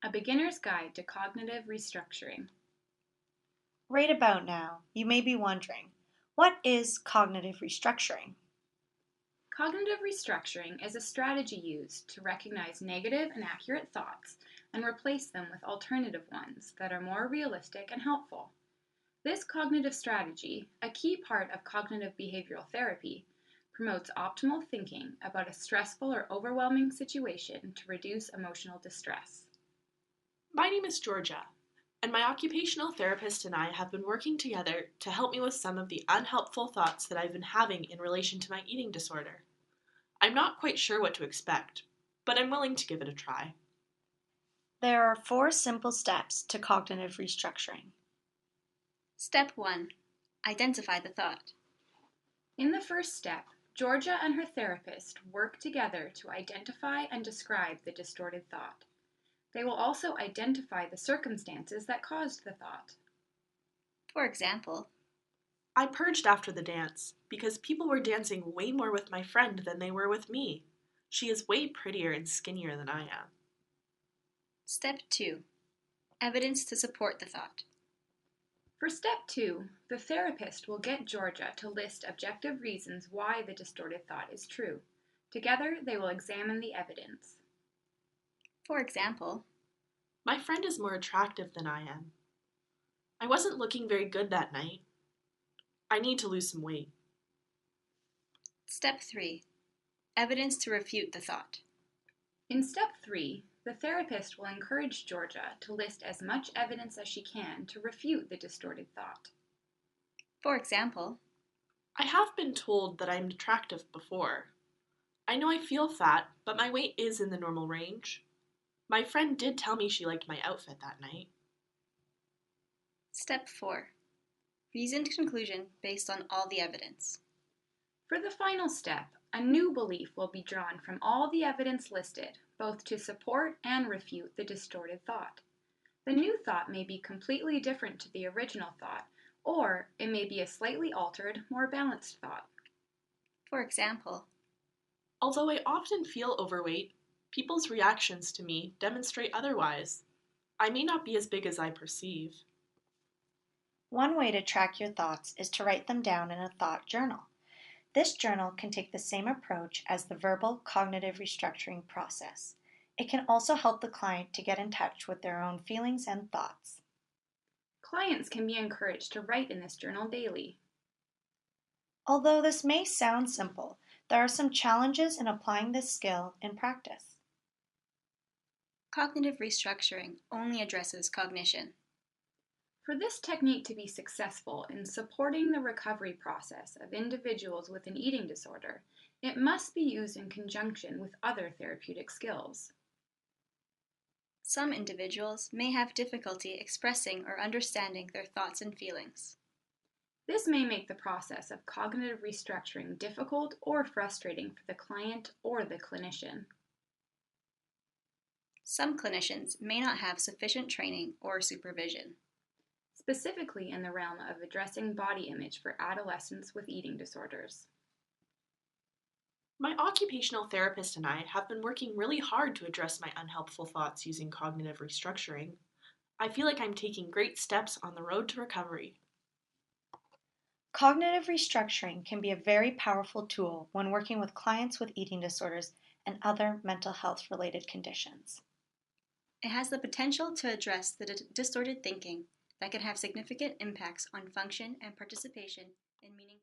A Beginner's Guide to Cognitive Restructuring. Right about now, you may be wondering, what is cognitive restructuring? Cognitive restructuring is a strategy used to recognize negative and accurate thoughts and replace them with alternative ones that are more realistic and helpful. This cognitive strategy, a key part of cognitive behavioral therapy, promotes optimal thinking about a stressful or overwhelming situation to reduce emotional distress. My name is Georgia, and my occupational therapist and I have been working together to help me with some of the unhelpful thoughts that I've been having in relation to my eating disorder. I'm not quite sure what to expect, but I'm willing to give it a try. There are 4 simple steps to cognitive restructuring. Step 1. Identify the thought. In the first step, Georgia and her therapist work together to identify and describe the distorted thought. They will also identify the circumstances that caused the thought. For example, I purged after the dance because people were dancing way more with my friend than they were with me. She is way prettier and skinnier than I am. Step 2. Evidence to support the thought. For step 2, the therapist will get Georgia to list objective reasons why the distorted thought is true. Together, they will examine the evidence. For example, My friend is more attractive than I am. I wasn't looking very good that night. I need to lose some weight. Step 3. Evidence to refute the thought. In step 3, the therapist will encourage Georgia to list as much evidence as she can to refute the distorted thought. For example, I have been told that I'm attractive before. I know I feel fat, but my weight is in the normal range. My friend did tell me she liked my outfit that night. Step 4. Reasoned conclusion based on all the evidence. For the final step, a new belief will be drawn from all the evidence listed, both to support and refute the distorted thought. The new thought may be completely different to the original thought, or it may be a slightly altered, more balanced thought. For example, Although I often feel overweight, people's reactions to me demonstrate otherwise. I may not be as big as I perceive. One way to track your thoughts is to write them down in a thought journal. This journal can take the same approach as the verbal cognitive restructuring process. It can also help the client to get in touch with their own feelings and thoughts. Clients can be encouraged to write in this journal daily. Although this may sound simple, there are some challenges in applying this skill in practice. cognitive restructuring only addresses cognition. For this technique to be successful in supporting the recovery process of individuals with an eating disorder, it must be used in conjunction with other therapeutic skills. Some individuals may have difficulty expressing or understanding their thoughts and feelings. This may make the process of cognitive restructuring difficult or frustrating for the client or the clinician. Some clinicians may not have sufficient training or supervision. Specifically in the realm of addressing body image for adolescents with eating disorders. My occupational therapist and I have been working really hard to address my unhelpful thoughts using cognitive restructuring. I feel like I'm taking great steps on the road to recovery. Cognitive restructuring can be a very powerful tool when working with clients with eating disorders and other mental health related conditions. It has the potential to address the distorted thinking that can have significant impacts on function and participation in meaningful